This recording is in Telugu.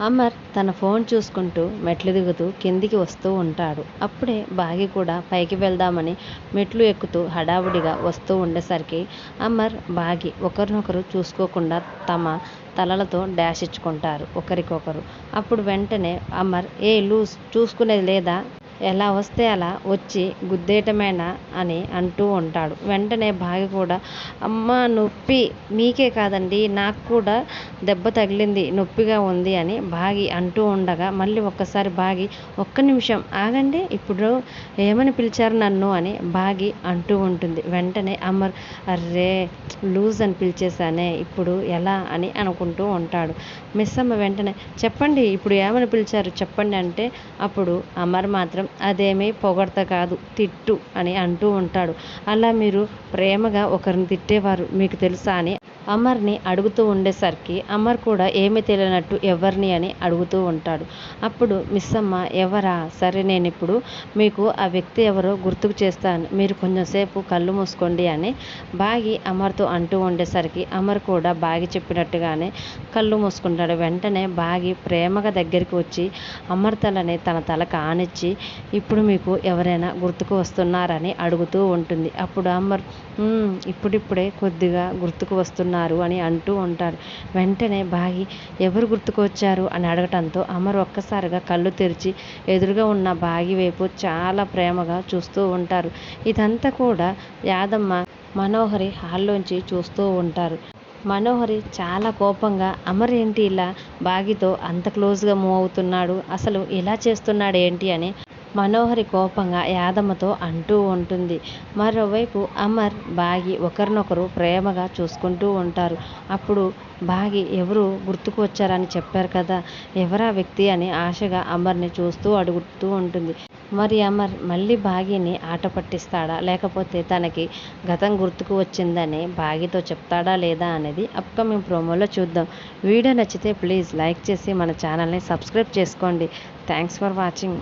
అమర్ తన ఫోన్ చూసుకుంటూ మెట్లు దిగుతూ కిందికి వస్తూ ఉంటాడు. అప్పుడే బాగి కూడా పైకి వెళ్దామని మెట్లు ఎక్కుతూ హడావుడిగా వస్తూ ఉండేసరికి అమర్, బాగి ఒకరినొకరు చూసుకోకుండా తమ తలలతో డాష్ ఇచ్చుకుంటారు ఒకరికొకరు. అప్పుడు వెంటనే అమర్, ఏ లూజ్, చూసుకునేది లేదా, ఎలా వస్తే అలా వచ్చి గుద్దేయటమేనా అని అంటూ ఉంటాడు. వెంటనే బాగి కూడా, అమ్మా నొప్పి, మీకే కాదండి నాకు కూడా దెబ్బ తగిలింది, నొప్పిగా ఉంది అని బాగి అంటూ ఉండగా మళ్ళీ ఒక్కసారి బాగి, ఒక్క నిమిషం ఆగండి, ఇప్పుడు ఏమని పిలిచారు నన్ను అని బాగి అంటూ ఉంటుంది. వెంటనే అమర్, అర్రే లూజ్ అని పిలిచేశానే, ఇప్పుడు ఎలా అని అనుకుంటూ ఉంటాడు. మిస్ అమ్మ వెంటనే, చెప్పండి ఇప్పుడు ఏమని పిలిచారు చెప్పండి అంటే అప్పుడు అమర్ మాత్రం, అదేమీ పొగడ్త కాదు, తిట్టు అని అంటూ ఉంటాడు. అలా మీరు ప్రేమగా ఒకరిని తిట్టేవారు మీకు తెలుసా అని అమర్ని అడుగుతూ ఉండేసరికి అమర్ కూడా ఏమీ తెలియనట్టు ఎవరిని అని అడుగుతూ ఉంటాడు. అప్పుడు మిస్ అమ్మ, ఎవరా, సరే నేను ఇప్పుడు మీకు ఆ వ్యక్తి ఎవరో గుర్తుకు చేస్తాను, మీరు కొంచెంసేపు కళ్ళు మూసుకోండి అని బాగి అమర్తో అంటూ ఉండేసరికి అమర్ కూడా బాగి చెప్పినట్టుగానే కళ్ళు మూసుకుంటాడు. వెంటనే బాగి ప్రేమగా దగ్గరికి వచ్చి అమర్ తలని తన తల కానిచ్చి, ఇప్పుడు మీకు ఎవరైనా గుర్తుకు వస్తున్నారని అడుగుతూ ఉంటుంది. అప్పుడు అమర్, ఇప్పుడిప్పుడే కొద్దిగా గుర్తుకు వస్తున్నారు అని అంటూ ఉంటాడు. వెంటనే బాగి, ఎవరు గుర్తుకు వచ్చారు అని అడగటంతో అమర్ ఒక్కసారిగా కళ్ళు తెరిచి ఎదురుగా ఉన్న బాగి వైపు చాలా ప్రేమగా చూస్తూ ఉంటారు. ఇదంతా కూడా యాదమ్మ, మనోహరి హాల్లోంచి చూస్తూ ఉంటారు. మనోహరి చాలా కోపంగా, అమర్ ఏంటి ఇలా బాగితో అంత క్లోజ్గా మూవ్ అవుతున్నాడు, అసలు ఇలా చేస్తున్నాడు ఏంటి అని మనోహరి కోపంగా యాదమ్మతో అంటూ ఉంటుంది. మరోవైపు అమర్, బాగి ఒకరినొకరు ప్రేమగా చూసుకుంటూ ఉంటారు. అప్పుడు బాగి, ఎవరు గుర్తుకు వచ్చారని చెప్పారు కదా, ఎవరా వ్యక్తి అని ఆశగా అమర్ని చూస్తూ అడుగుతూ ఉంటుంది. మరి అమర్ మళ్ళీ బాగిని ఆట పట్టిస్తాడా, లేకపోతే తనకి గతం గుర్తుకు వచ్చిందని బాగితో చెప్తాడా లేదా అనేది అప్కమింగ్ ప్రోమోలో చూద్దాం. వీడియో నచ్చితే ప్లీజ్ లైక్ చేసి మన ఛానల్ని సబ్స్క్రైబ్ చేసుకోండి. Thanks for watching.